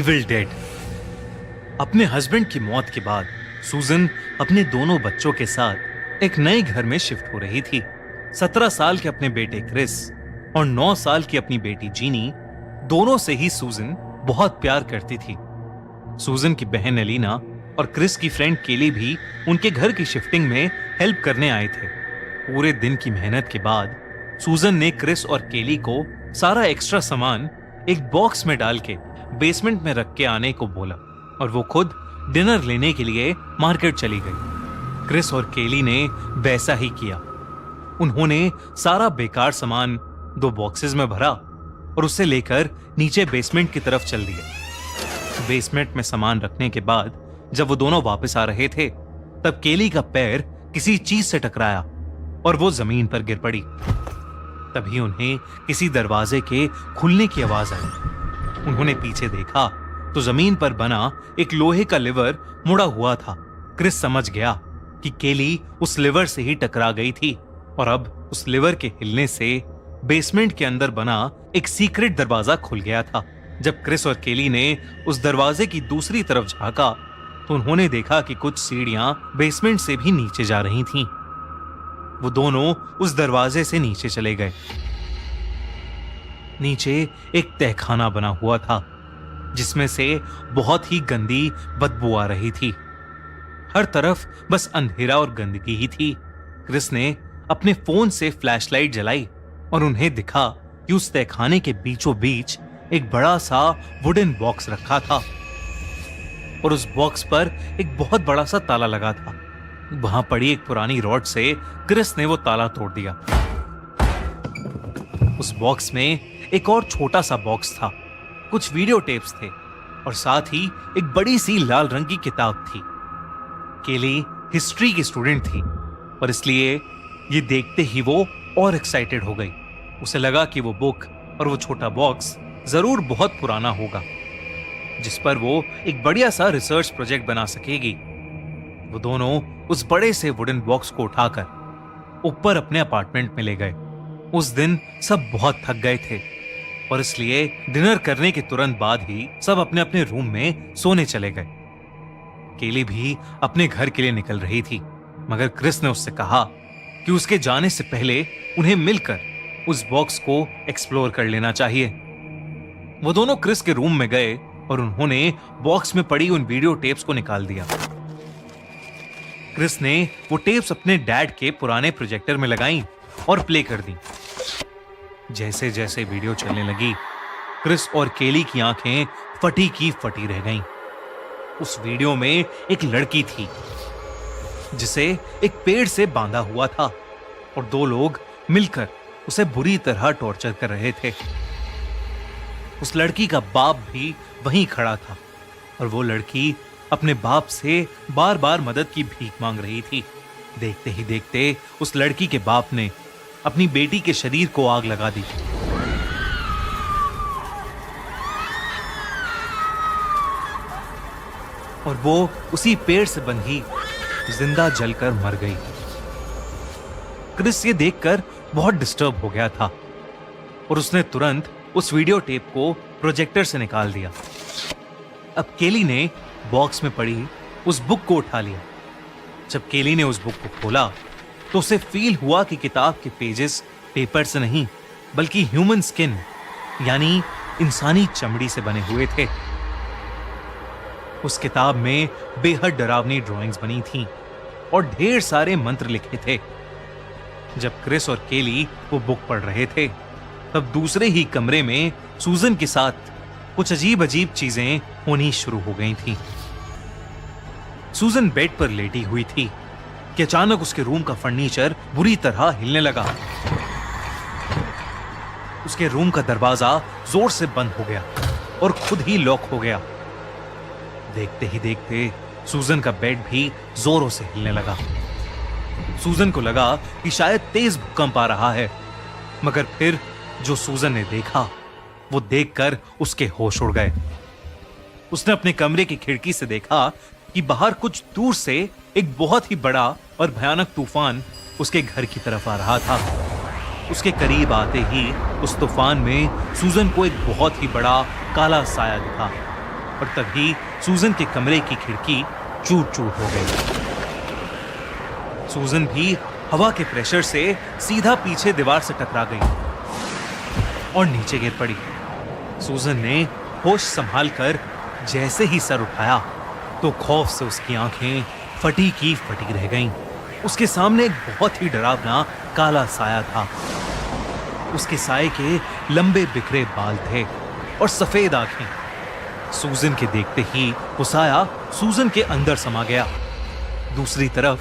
Evil dead. अपने husband की मौत के बाद सूजन अपने दोनों बच्चों के साथ एक नए घर में शिफ्ट हो रही थी। 17 साल के अपने बेटे क्रिस और 9 साल की अपनी बेटी जीनी, दोनों से ही सूजन बहुत प्यार करती थी। सूजन की बहन एलिना और क्रिस की फ्रेंड केली भी उनके घर की शिफ्टिंग में हेल्प करने आए थे। पूरे दिन की मेहनत के बाद सूजन ने क्रिस और केली को सारा एक्स्ट्रा सामान एक बॉक्स में डाल के बेसमेंट में रख के आने को बोला और वो खुद डिनर लेने के लिए मार्केट चली गई। क्रिस और केली ने वैसा ही किया। उन्होंने सारा बेकार सामान 2 बॉक्सेस में भरा और उसे लेकर नीचे बेसमेंट की तरफ चल दिए। बेसमेंट में सामान रखने के बाद जब वो दोनों वापस आ रहे थे तब केली का पैर किसी चीज से टकराया और वो जमीन पर गिर पड़ी। तभी उन्हें किसी दरवाजे के खुलने की आवाज आई। उन्होंने पीछे देखा तो जमीन पर बना एक लोहे का लिवर मुड़ा हुआ था। क्रिस समझ गया कि केली उस लिवर से ही टकरा गई थी और अब उस लिवर के हिलने से बेसमेंट के अंदर बना एक सीक्रेट दरवाजा खुल गया था। जब क्रिस और केली ने उस दरवाजे की दूसरी तरफ झांका तो उन्होंने देखा कि कुछ सीढ़ियां बेसमेंट से भी नीचे जा रही थीं। वो दोनों उस दरवाजे से नीचे चले गए। नीचे एक तहखाना बना हुआ था जिसमें से बहुत ही गंदी बदबू आ रही थी। हर तरफ बस अंधेरा और गंदगी ही थी। क्रिस ने अपने फोन से फ्लैशलाइट जलाई और उन्हें दिखा कि उस तहखाने के बीचों बीच एक बड़ा सा वुडन बॉक्स रखा था और उस बॉक्स पर एक बहुत बड़ा सा ताला लगा था। वहां पड़ी एक पुरानी रॉड से क्रिस ने वो ताला तोड़ दिया। उस बॉक्स में एक और छोटा सा बॉक्स था, कुछ वीडियो टेप्स थे और साथ ही एक बड़ी सी लाल रंग की किताब थी। केली हिस्ट्री की स्टूडेंट थी और इसलिए ये देखते ही वो और एक्साइटेड हो गई। उसे लगा कि वो बुक और वो छोटा बॉक्स जरूर बहुत पुराना होगा जिस पर वो एक बढ़िया सा रिसर्च प्रोजेक्ट बना सकेगी। वो दोनों उस बड़े से वुडन बॉक्स को उठाकर ऊपर अपने अपार्टमेंट में ले गए। उस दिन सब बहुत थक गए थे और इसलिए डिनर करने के तुरंत बाद ही सब अपने अपने रूम में सोने चले गए। केली भी अपने घर के लिए निकल रही थी मगर क्रिस ने उससे कहा कि उसके जाने से पहले उन्हें मिलकर उस बॉक्स को एक्सप्लोर कर लेना चाहिए। वो दोनों क्रिस के रूम में गए और उन्होंने बॉक्स में पड़ी उन वीडियो टेप्स को निकाल दिया। क्रिस ने वो टेप्स अपने डैड के पुराने प्रोजेक्टर में लगाई और प्ले कर दी। जैसे जैसे वीडियो चलने लगी क्रिस और केली की आंखें फटी की फटी रह गईं। उस वीडियो में एक लड़की थी जिसे एक पेड़ से बांधा हुआ था और 2 लोग मिलकर उसे बुरी तरह टॉर्चर कर रहे थे। उस लड़की का बाप भी वहीं खड़ा था और वो लड़की अपने बाप से बार बार मदद की भीख मांग रही थी। देखते ही देखते उस लड़की के बाप ने अपनी बेटी के शरीर को आग लगा दी और वो उसी पेड़ से बंधी जिंदा जलकर मर गई। क्रिस ये देखकर बहुत डिस्टर्ब हो गया था और उसने तुरंत उस वीडियो टेप को प्रोजेक्टर से निकाल दिया। अब केली ने बॉक्स में पड़ी उस बुक को उठा लिया। जब केली ने उस बुक को खोला तो उसे फील हुआ कि किताब के पेजेस पेपर से नहीं बल्कि ह्यूमन स्किन यानी इंसानी चमड़ी से बने हुए थे। उस किताब में बेहद डरावनी ड्राइंग्स बनी थीं और ढेर सारे मंत्र लिखे थे। जब क्रिस और केली वो बुक पढ़ रहे थे तब दूसरे ही कमरे में सूजन के साथ कुछ अजीब अजीब चीजें होनी शुरू हो गई थीं। सूजन बेड पर लेटी हुई थी कि अचानक उसके रूम का फर्नीचर बुरी तरह हिलने लगा। उसके रूम का दरवाजा जोर से बंद हो गया और खुद ही लॉक हो गया। देखते ही देखते सूजन का बेड भी जोरों से हिलने लगा। सूजन को लगा कि शायद तेज भूकंप आ रहा है मगर फिर जो सूजन ने देखा वो देखकर उसके होश उड़ गए। उसने अपने कमरे की खिड़की से देखा कि बाहर कुछ दूर से एक बहुत ही बड़ा और भयानक तूफान उसके घर की तरफ आ रहा था। उसके करीब आते ही उस तूफान में सूजन को एक बहुत ही बड़ा काला साया दिखा। और तभी सूजन के कमरे की खिड़की चूर चूर हो गई। सूजन भी हवा के प्रेशर से सीधा पीछे दीवार से टकरा गई और नीचे गिर पड़ी। सूजन ने होश संभाल कर जैसे ही सर उठाया तो खौफ से उसकी आंखें फटी की फटी रह गईं। उसके सामने एक बहुत ही डरावना काला साया था। उसके साये के लंबे बिखरे बाल थे और सफेद आंखें। सूजन के देखते ही वो साया सूजन के अंदर समा गया। दूसरी तरफ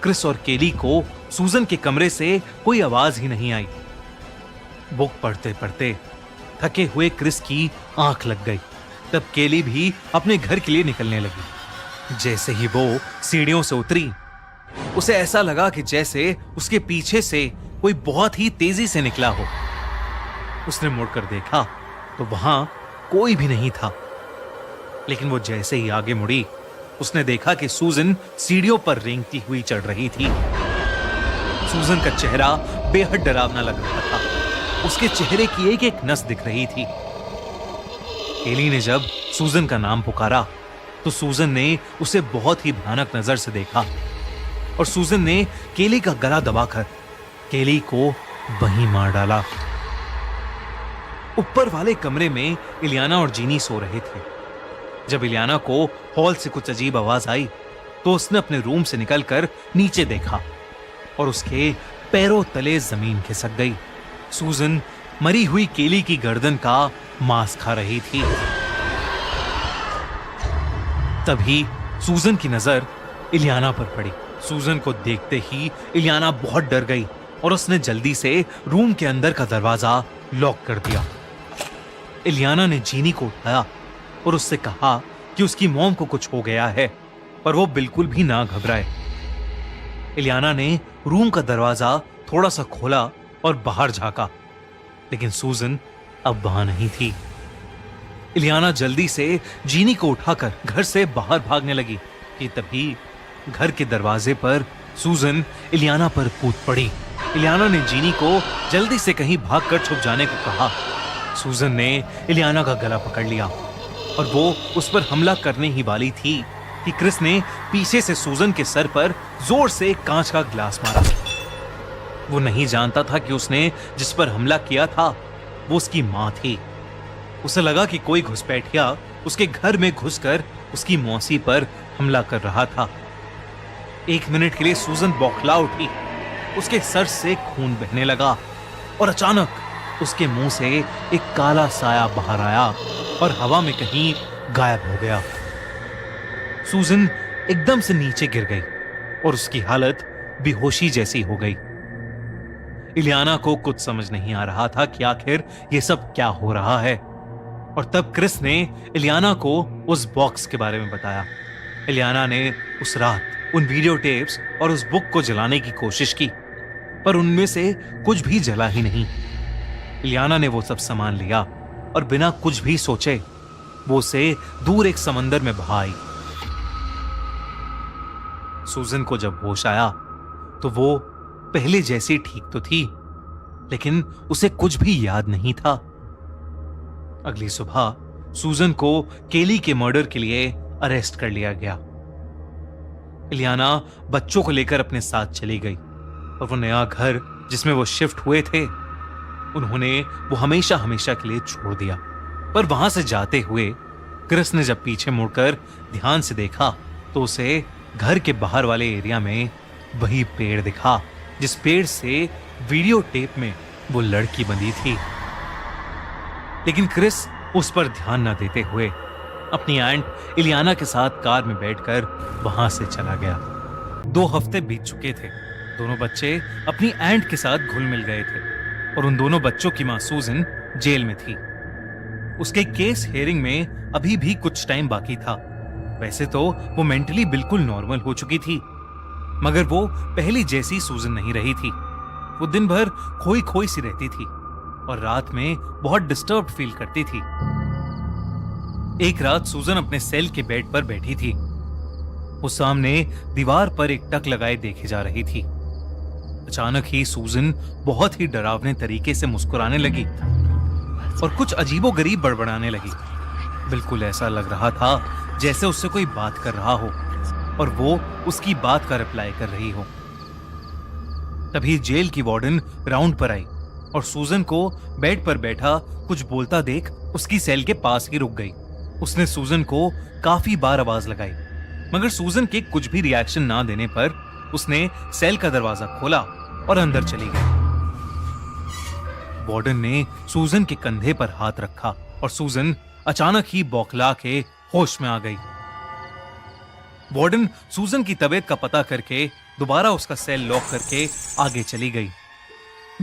क्रिस और केली को सूजन के कमरे से कोई आवाज ही नहीं आई। बुक पढ़ते पढ़ते थके हुए क्रिस की आंख लग गई। तब केली भी अपने घर के लिए निकलने लगी। जैसे ही वो सीढ़ियों से उतरी, उसे ऐसा लगा कि जैसे उसके पीछे से कोई बहुत ही तेजी से निकला हो। उसने मुड़कर देखा तो वहां कोई भी नहीं था। लेकिन वो जैसे ही आगे मुड़ी, उसने देखा कि सूजन सीढ़ियों पर रेंगती हुई चढ़ रही थी। सूजन का चेहरा बेहद डरावना लग रहा था। उसके चेहरे की एक एक नस दिख रही थी। केली ने जब सूजन का नाम पुकारा तो सूजन ने उसे बहुत ही भयानक नजर से देखा और सूजन ने केली का गला दबाकर केली को वहीं मार डाला। ऊपर वाले कमरे में इलियाना और जीनी सो रहे थे। जब इलियाना को हॉल से कुछ अजीब आवाज आई तो उसने अपने रूम से निकलकर नीचे देखा और उसके पैरों तले जमीन खिसक गई। सूजन मरी हुई केली की गर्दन का मांस खा रही थी। तभी सूजन की नजर इलियाना पर पड़ी। सूजन को देखते ही इलियाना बहुत डर गई और उसने जल्दी से रूम के अंदर का दरवाजा लॉक कर दिया। इलियाना ने जीनी को उठाया और उससे कहा कि उसकी मॉम को कुछ हो गया है, पर वो बिल्कुल भी ना घबराए। इलियाना ने रूम का दरवाजा थोड़ा सा खोला और बाहर झांका, लेकिन सूजन अब वहां नहीं थी। इलियाना जल्दी से जीनी को उठाकर घर से बाहर भागने लगी कि तभी घर के दरवाजे पर सूजन इलियाना पर कूद पड़ी। इलियाना ने जीनी को जल्दी से कहीं भागकर छुप जाने को कहा। सूजन ने इलियाना का गला पकड़ लिया और वो उस पर हमला करने ही वाली थी कि क्रिस ने पीछे से सूजन के सर पर जोर से एक कांच का ग्लास मारा। वो नहीं जानता था कि उसने जिस पर हमला किया था वो उसकी मां थी। उसे लगा कि कोई घुसपैठिया उसके घर में घुसकर उसकी मौसी पर हमला कर रहा था। 1 मिनट के लिए सूजन बौखला उठी। उसके सर से खून बहने लगा और अचानक उसके मुंह से एक काला साया बाहर आया और हवा में कहीं गायब हो गया। सूजन एकदम से नीचे गिर गई और उसकी हालत बेहोशी जैसी हो गई। इलियाना को कुछ समझ नहीं आ रहा था कि आखिर ये सब क्या हो रहा है। और तब क्रिस ने इलियाना को उस बॉक्स के बारे में बताया। इलियाना ने उस रात उन वीडियो टेप्स और उस बुक को जलाने की कोशिश की, पर उनमें से कुछ भी जला ही नहीं। इलियाना ने वो सब सामान लिया और बिना कुछ भी सोचे वो उसे दूर एक समंदर में बहा आई। सूजन को जब होश आया तो वो पहले जैसी ठीक तो थी, लेकिन उसे कुछ भी याद नहीं था। अगली सुबह सूजन को केली के मर्डर के लिए अरेस्ट कर लिया गया। इलियाना बच्चों को लेकर अपने साथ चली गई और वो नया घर जिसमें वो शिफ्ट हुए थे उन्होंने वो हमेशा हमेशा के लिए छोड़ दिया। पर वहां से जाते हुए क्रिस ने जब पीछे मुड़कर ध्यान से देखा तो उसे घर के बाहर वाले एरिया में वही पेड़ दिखा जिस पेड़ से वीडियो टेप में वो लड़की बंधी थी। लेकिन क्रिस उस पर ध्यान न देते हुए अपनी आंट इलियाना के साथ कार में बैठकर वहां से चला गया। 2 हफ्ते बीत चुके थे। दोनों बच्चे अपनी आंट के साथ घुल मिल गए थे और उन दोनों बच्चों की मां सूजन जेल में थी। उसके केस हेयरिंग में अभी भी कुछ टाइम बाकी था। वैसे तो वो मेंटली बिल्कुल नॉर्मल हो चुकी थी, मगर वो पहली जैसी सूजन नहीं रही थी। वो दिन भर खोई खोई सी रहती थी और रात में बहुत डिस्टर्ब फील करती थी। एक रात सूजन अपने सेल के बेड पर बैठी थी। वो सामने दीवार पर एक टक लगाए देखे जा रही थी। अचानक ही सूजन बहुत ही डरावने तरीके से मुस्कुराने लगी और कुछ अजीबोगरीब बड़बड़ाने लगी। बिल्कुल ऐसा लग रहा था जैसे उससे कोई बात कर रहा हो और वो उसकी बात का रिप्लाई कर रही हो। तभी जेल की वार्डन राउंड पर आई और सूजन को बेड पर बैठा कुछ बोलता देख उसकी सेल के पास ही रुक गई। उसने सूजन को काफी बार आवाज लगाई, मगर सूजन के कुछ भी रिएक्शन ना देने पर उसने सेल का दरवाजा खोला और अंदर चली गई। वार्डन ने सूजन के कंधे पर हाथ रखा और सूजन अचानक ही बौखला के होश में आ गई। वार्डन सूजन की तबीयत का पता करके दोबारा उसका सेल लॉक करके आगे चली गई।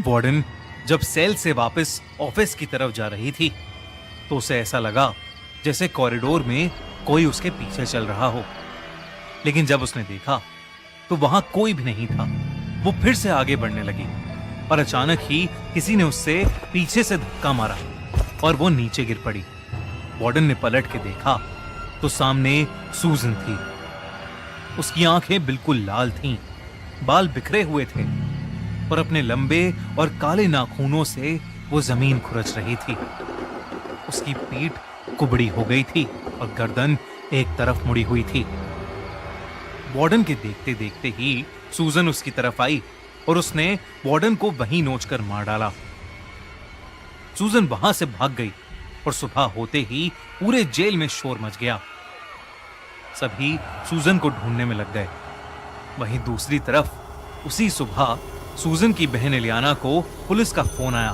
वार्डन जब सेल से वापस ऑफिस की तरफ जा रही थी तो उसे ऐसा लगा जैसे कॉरिडोर में कोई उसके पीछे चल रहा हो, लेकिन जब उसने देखा तो वहां कोई भी नहीं था। वो फिर से आगे बढ़ने लगी और अचानक ही किसी ने उससे पीछे से धक्का मारा और वो नीचे गिर पड़ी। वार्डन ने पलट के देखा तो सामने सूजन थी। उसकी आंखें बिल्कुल लाल थीं, बाल बिखरे हुए थे और अपने लंबे और काले नाखूनों से वो जमीन खुरच रही थी। उसकी पीठ कुबड़ी हो गई थी और गर्दन एक तरफ मुड़ी हुई थी। वार्डन के देखते देखते ही सूजन उसकी तरफ आई और उसने वार्डन को वहीं नोचकर मार डाला। सूजन वहां से भाग गई और सुबह होते ही पूरे जेल में शोर मच गया। सभी सूजन को ढूंढने में लग गए। वहीं दूसरी तरफ उसी सुबह सूजन की बहन इलियाना को पुलिस का फोन आया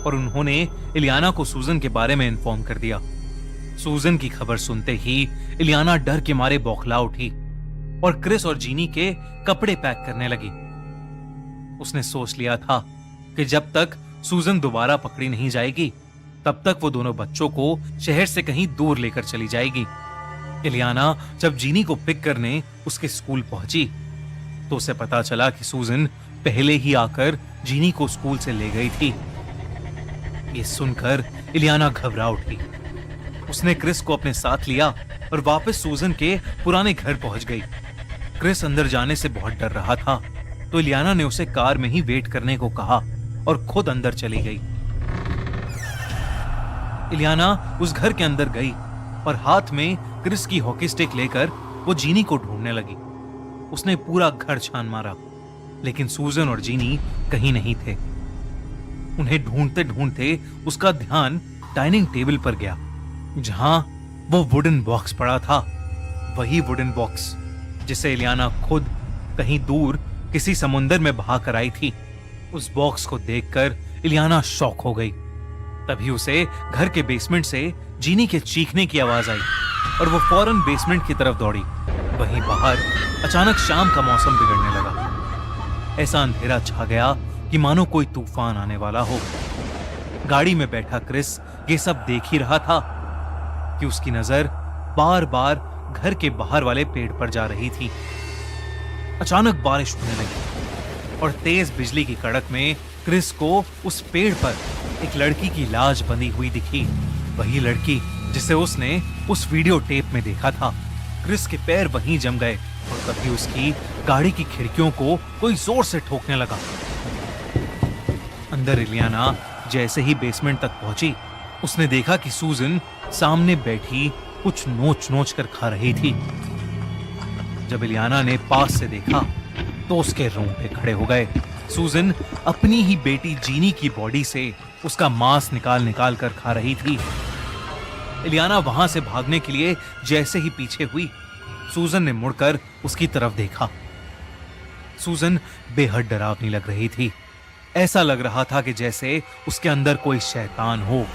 और उन्होंने इलियाना को सूजन के बारे में इन्फॉर्म कर दिया। सूजन की खबर सुनते ही इलियाना डर के मारे बौखला उठी और क्रिस और जीनी के कपड़े पैक करने लगी। उसने सोच लिया था कि जब तक सूजन दोबारा पकड़ी नहीं जाएगी तब तक वो दोनों बच्चों को शहर से कहीं दूर लेकर चली जाएगी। इलियाना जब जीनी को पिक करने उसके स्कूल पहुंची तो उसे पता चला कि सूजन पहले ही आकर जीनी को स्कूल से ले गई थी। ये सुनकर इलियाना घबरा उठी। उसने क्रिस को अपने साथ लिया और वापस सूजन के पुराने घर पहुंच गई। क्रिस अंदर जाने से बहुत डर रहा था तो इलियाना ने उसे कार में ही वेट करने को कहा और खुद अंदर चली गई। इलियाना उस घर के अंदर गई और हाथ में क्रिस की हॉकी स्टिक लेकर वो जीनी को ढूंढने लगी। उसने पूरा घर छान मारा, लेकिन सूजन और जीनी कहीं नहीं थे। उन्हें ढूंढते ढूंढते उसका ध्यान डाइनिंग टेबल पर गया, जहां वो वुडन बॉक्स पड़ा था। वही वुडन बॉक्स जिसे इलियाना खुद कहीं दूर किसी समुंदर में बहा कर आई थी। उस बॉक्स को देखकर इलियाना शॉक हो गई। तभी उसे घर के बेसमेंट से जीनी के चीखने की आवाज आई और वो फौरन बेसमेंट की तरफ दौड़ी। वहीं बाहर अचानक शाम का मौसम बिगड़ने लगा। ऐसा अंधेरा छा गया कि मानो कोई तूफान आने वाला हो। गाड़ी में बैठा क्रिस ये सब देख ही रहा था कि उसकी नजर बार बार घर के बाहर वाले पेड़ पर जा रही थी। अचानक बारिश होने लगी और तेज बिजली की कड़क में क्रिस को उस पेड़ पर एक लड़की की लाश बंधी हुई दिखी। वही लड़की जिसे उसने उस वीडियो टेप में देखा था। क्रिस के पैर वहीं जम गए और तभी उसकी गाड़ी की खिड़कियों को कोई जोर से ठोकने लगा। अंदर इलियाना जैसे ही बेसमेंट तक पहुंची, उसने देखा कि सूजन सामने बैठी कुछ नोच नोच कर खा रही थी। जब इलियाना ने पास से देखा तो उसके रोंगटे खड़े हो गए। सूजन अपनी ही बेटी जीनी की बॉडी से उसका मांस निकाल निकाल कर खा रही थी। इलियाना वहां से भागने के लिए जैसे ही पीछे हुई, सूजन ने मुड़कर उसकी तरफ देखा। सूजन बेहद डरावनी लग रही थी। ऐसा लग रहा था कि जैसे उसके अंदर कोई शैतान हो।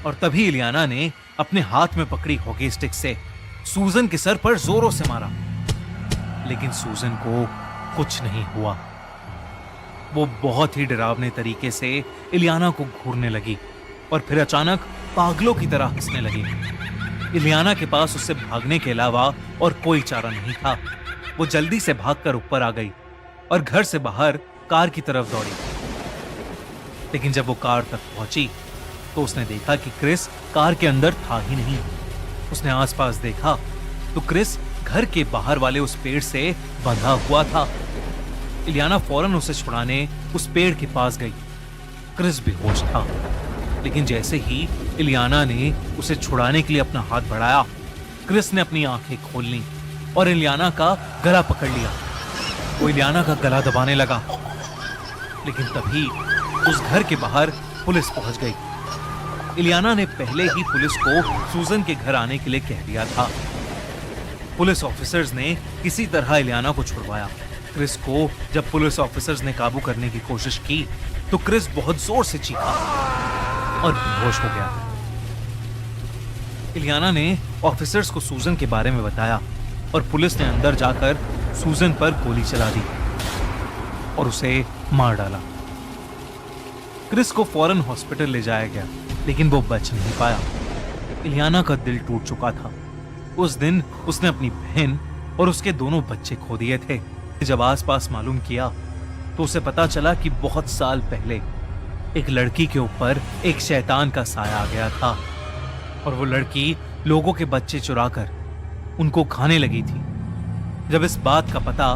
और तभी इलियाना ने अपने हाथ में पकड़ी हॉकी स्टिक से सूजन के सर पर जोरों से मारा, लेकिन सूजन को कुछ नहीं हुआ। वो बहुत ही डरावने तरीके से इलियाना को घूरने लगी और फिर अचानक पागलों की तरह हंसने लगी। इलियाना के पास उससे भागने के अलावा और कोई चारा नहीं था। वो जल्दी से भागकर ऊपर आ गई और घर से बाहर कार की तरफ दौड़ी। लेकिन जब वो कार तक पहुंची तो उसने देखा कि क्रिस कार के अंदर था ही नहीं। उसने आसपास देखा तो क्रिस घर के बाहर वाले उस पेड़ से बंधा हुआ था। इलियाना फौरन उसे छुड़ाने उस पेड़ के पास गई। क्रिस बेहोश था, लेकिन जैसे ही इलियाना ने उसे छुड़ाने के लिए अपना हाथ बढ़ाया। क्रिस ने अपनी आंखें खोल लीं और इलियाना का गला पकड़ लिया। वो इलियाना का गला दबाने लगा, लेकिन तभी उस घर के बाहर पुलिस पहुंच गई। इलियाना ने पहले ही पुलिस को सूजन के घर आने के लिए कह दिया था। पुलिस ऑफिसर्स ने किसी तरह इलियाना को छुड़वाया। क्रिस को जब पुलिस ऑफिसर्स ने काबू करने की कोशिश की तो क्रिस बहुत जोर से चीखा और बेहोश हो गया। इलियाना ने ऑफिसर्स को सूजन के बारे में बताया और पुलिस ने अंदर जाकर सूजन पर गोली चला दी और उसे मार डाला। क्रिस को फौरन हॉस्पिटल ले जाया गया, लेकिन वो बच नहीं पाया। इलियाना का दिल टूट चुका था। उस दिन उसने अपनी बहन और उसके दोनों बच्चे खो दिए थे। जब आसपास मालूम किया तो उसे पता चला कि बहुत साल पहले एक लड़की के ऊपर एक शैतान का साया आ गया था और वो लड़की लोगों के बच्चे चुराकर उनको खाने लगी थी। जब इस बात का पता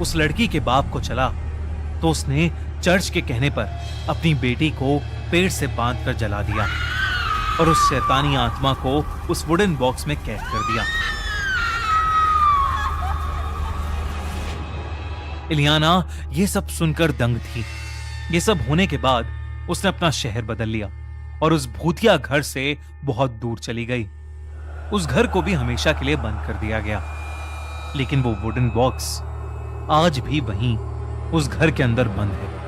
उस लड़की के बाप को चला तो उसने चर्च के कहने पर अपनी बेटी को पेड़ से बांधकर जला दिया और उस शैतानी आत्मा को उस वुडन बॉक्स में कैद कर दिया। इलियाना ये सब सुनकर दंग थी। ये सब होने के बाद उसने अपना शहर बदल लिया और उस भूतिया घर से बहुत दूर चली गई। उस घर को भी हमेशा के लिए बंद कर दिया गया, लेकिन वो वुडन बॉक्स आज भी वहीं उस घर के अंदर बंद है।